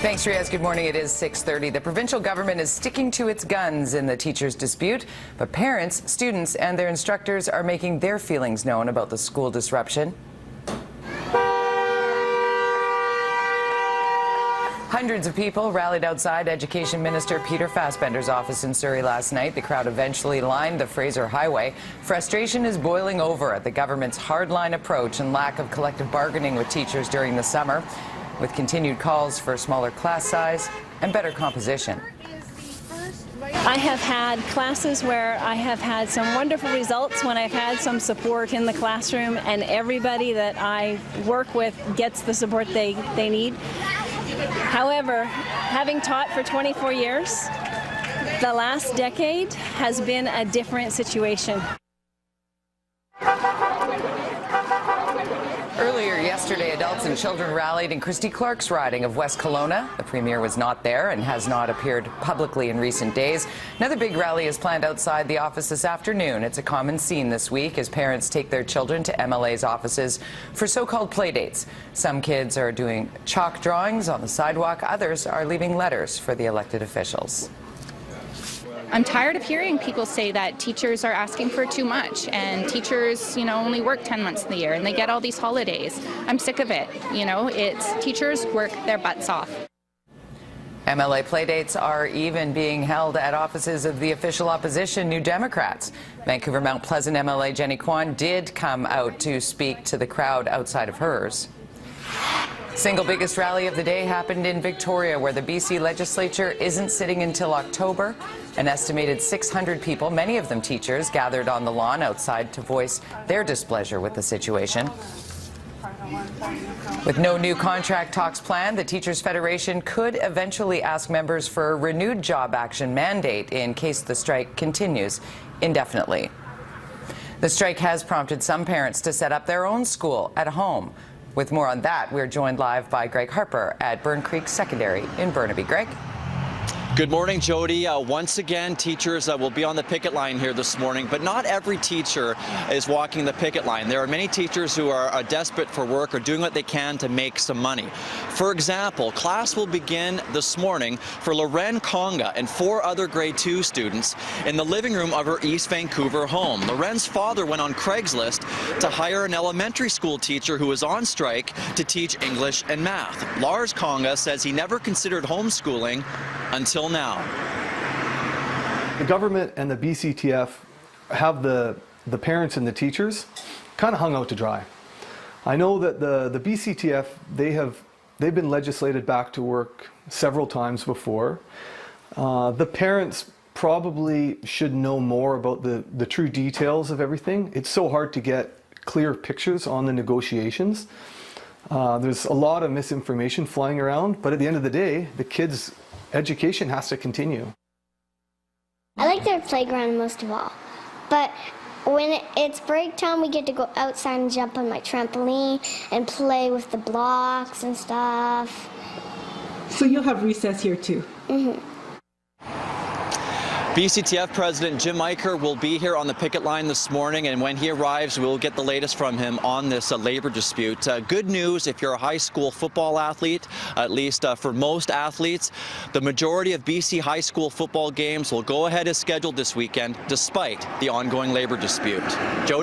Thanks, Riaz. Good morning. It is 6:30. The provincial government is sticking to its guns in the teachers' dispute, but parents, students, and their instructors are making their feelings known about the school disruption. Hundreds of people rallied outside Education Minister Peter Fassbender's office in Surrey last night. The crowd eventually lined the Fraser Highway. Frustration is boiling over at the government's hardline approach and lack of collective bargaining with teachers during the summer, with continued calls for smaller class size and better composition. I have had classes where I have had some wonderful results when I've had some support in the classroom, and everybody that I work with gets the support they need. However, having taught for 24 years, the last decade has been a different situation. Earlier yesterday, adults and children rallied in Christy Clark's riding of West Kelowna. The Premier was not there and has not appeared publicly in recent days. Another big rally is planned outside the office this afternoon. It's a common scene this week as parents take their children to MLA's offices for so-called play dates. Some kids are doing chalk drawings on the sidewalk. Others are leaving letters for the elected officials. I'm tired of hearing people say that teachers are asking for too much, and teachers, only work 10 months of the year and they get all these holidays. I'm sick of it. It's teachers work their butts off. MLA playdates are even being held at offices of the official opposition, New Democrats. Vancouver Mount Pleasant MLA Jenny Kwan did come out to speak to the crowd outside of hers. Single biggest rally of the day happened in Victoria, where the BC legislature isn't sitting until October. An estimated 600 people, many of them teachers, gathered on the lawn outside to voice their displeasure with the situation. With no new contract talks planned, the Teachers Federation could eventually ask members for a renewed job action mandate in case the strike continues indefinitely. The strike has prompted some parents to set up their own school at home. With more on that, we're joined live by Greg Harper at Burn Creek Secondary in Burnaby. Greg? Good morning, Jody. Once again, teachers will be on the picket line here this morning, but not every teacher is walking the picket line. There are many teachers who are desperate for work or doing what they can to make some money. For example, class will begin this morning for Loren Conga and 4 other grade 2 students in the living room of her East Vancouver home. Loren's father went on Craigslist to hire an elementary school teacher who is on strike to teach English and math. Lars Conga says he never considered homeschooling until now. The government and the BCTF have the parents and the teachers kind of hung out to dry. I know that the BCTF, they've been legislated back to work several times before. The parents probably should know more about the true details of everything. It's so hard to get clear pictures on the negotiations. There's a lot of misinformation flying around, but at the end of the day, the kids' education has to continue. I like their playground most of all, but when it's break time, we get to go outside and jump on my trampoline and play with the blocks and stuff. So you'll have recess here too? Mm-hmm. BCTF President Jim Eicher will be here on the picket line this morning, and when he arrives, we'll get the latest from him on this labor dispute. Good news if you're a high school football athlete, at least for most athletes. The majority of BC high school football games will go ahead as scheduled this weekend, despite the ongoing labor dispute. Jody?